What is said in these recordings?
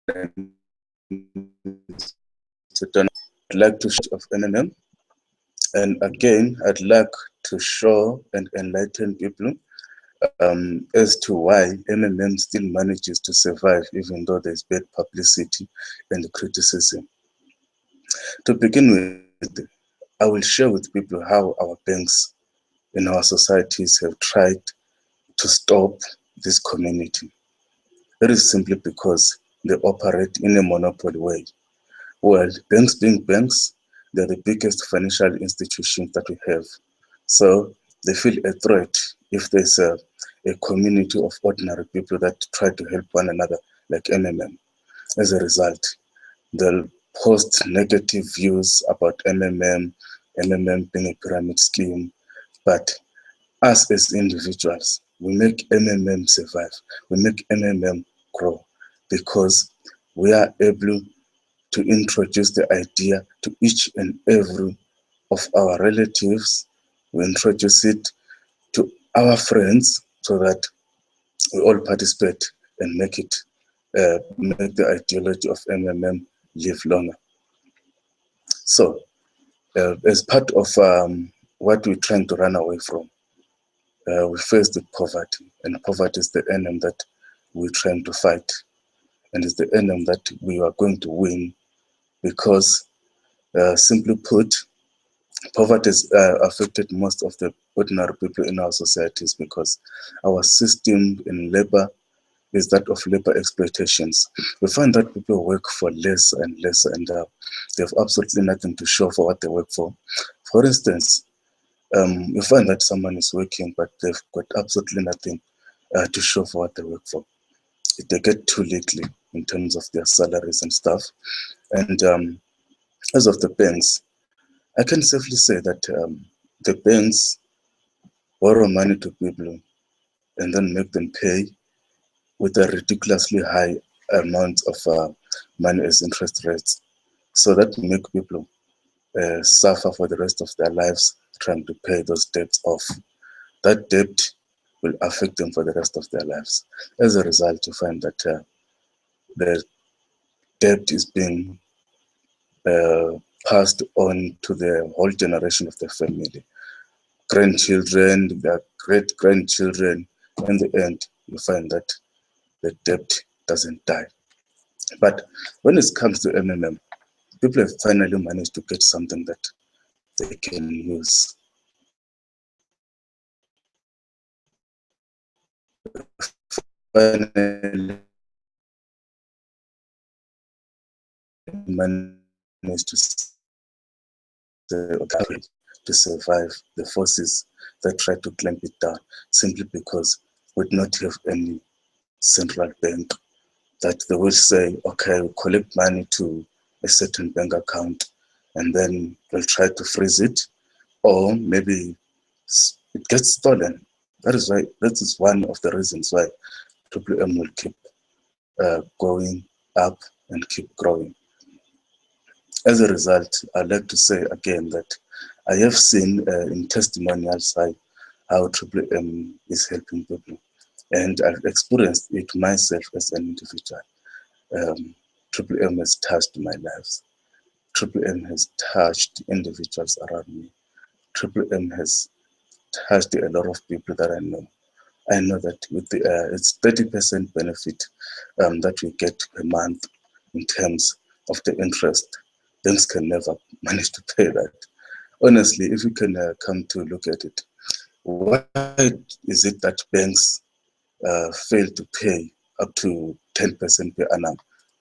I'd like to show of NMM, and again, I'd like to show and enlighten people as to why NMM still manages to survive even though there's bad publicity and criticism. To begin with, I will share with people how our banks in our societies have tried to stop this community. That is simply because they operate in a monopoly way. Well, banks being banks, they're the biggest financial institutions that we have. So they feel a threat if there's a community of ordinary people that try to help one another, like MMM. As a result, they'll post negative views about MMM being a pyramid scheme. But us as individuals, we make MMM survive. We make MMM grow because we are able to introduce the idea to each and every of our relatives. We introduce it to our friends so that we all participate and make the ideology of MMM live longer. So, as part of what we're trying to run away from, we face the poverty, and poverty is the enemy that we're trying to fight, and it's the enemy that we are going to win because, simply put, poverty has affected most of the ordinary people in our societies because our system in labor is that of labor exploitations. We find that people work for less and less, and they have absolutely nothing to show for what they work for. For instance, you find that someone is working, but they've got absolutely nothing to show for what they work for. They get too little in terms of their salaries and stuff. And as of the banks, I can safely say that the banks borrow money to people and then make them pay with a ridiculously high amount of money as interest rates. So that make people suffer for the rest of their lives trying to pay those debts off. That debt will affect them for the rest of their lives. As a result, you find that the debt is being uh, passed on to the whole generation of the family. Grandchildren, their great grandchildren. In the end, you find that the debt doesn't die. But when it comes to MMM, people have finally managed to get something that they can use. Finally managed to say, okay, to survive the forces that try to clamp it down, simply because we do not have any central bank that they will say, okay, we collect money to a certain bank account and then we'll try to freeze it, or maybe it gets stolen. That is one of the reasons why WM will keep going up and keep growing. As a result, I'd like to say again that I have seen in testimonials how WM is helping people, and I've experienced it myself as an individual. WM has touched my lives. WM has touched individuals around me. WM has touched a lot of people that I know. I know that with it's 30% benefit that we get per month in terms of the interest. Banks can never manage to pay that. Honestly, if you can come to look at it, why is it that banks fail to pay up to 10% per annum,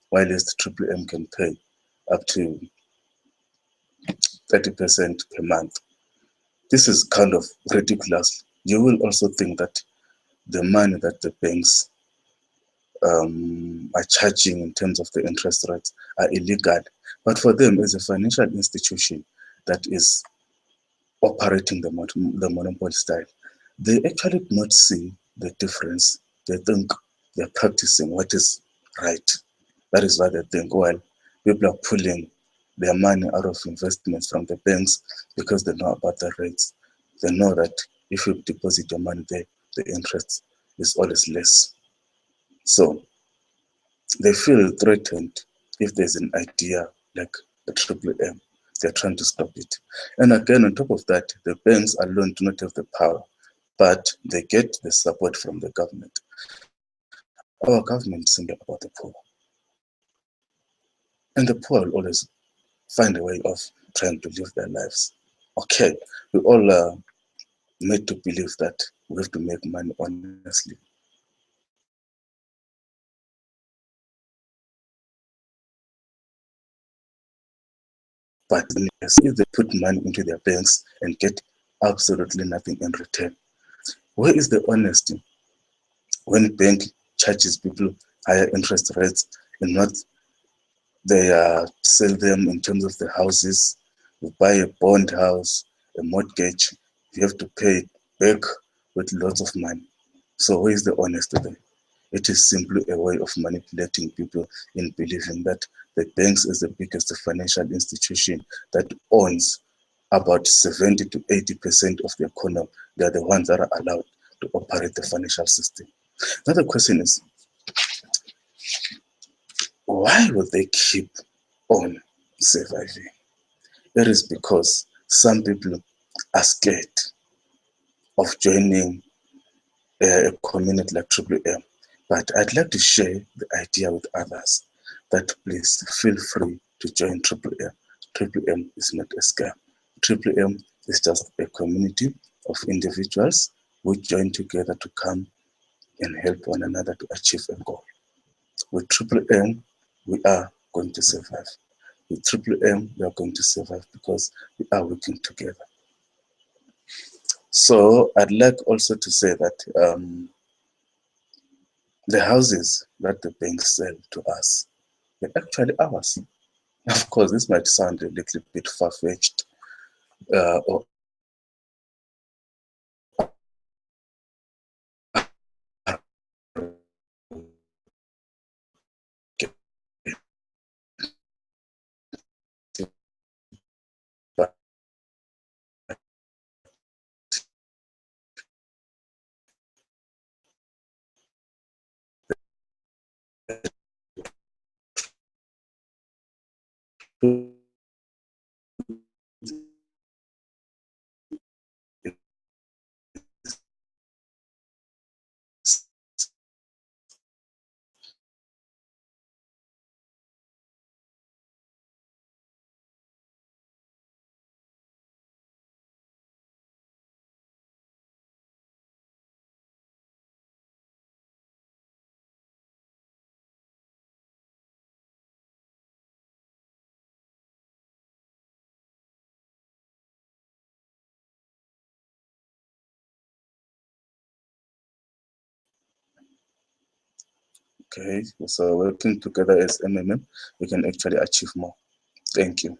while Triple M can pay up to 30% per month? This is kind of ridiculous. You will also think that the money that the banks are charging in terms of the interest rates are illegal. But for them, as a financial institution that is operating the monopoly style, they actually do not see the difference. They think they're practicing what is right. That is why they think, well, people are pulling their money out of investments from the banks because they know about the rates. They know that if you deposit your money there, the interest is always less. So They feel threatened if there's an idea like the triple M. They're trying to stop it. And again, on top of that, the banks alone do not have the power, but they get the support from the government. Our government is thinking about the poor. And the poor will always find a way of trying to live their lives. Okay, we all are made to believe that we have to make money honestly. But if they put money into their banks and get absolutely nothing in return, where is the honesty? When bank charges people higher interest rates and what they sell them in terms of the houses, you buy a bond house, a mortgage, you have to pay it back with lots of money. So where is the honesty there? It is simply a way of manipulating people in believing that the banks is the biggest financial institution that owns about 70 to 80% of the economy. They are the ones that are allowed to operate the financial system. Now the question is, why would they keep on surviving? It is because some people are scared of joining a community like Triple M. But I'd like to share the idea with others that please feel free to join Triple M. Triple M is not a scam. Triple M is just a community of individuals who join together to come and help one another to achieve a goal. With Triple M, we are going to survive. With Triple M, we are going to survive because we are working together. So I'd like also to say that the houses that the banks sell to us, they're actually ours. Of course, this might sound a little bit far-fetched or okay. So working together as MMM, we can actually achieve more. Thank you.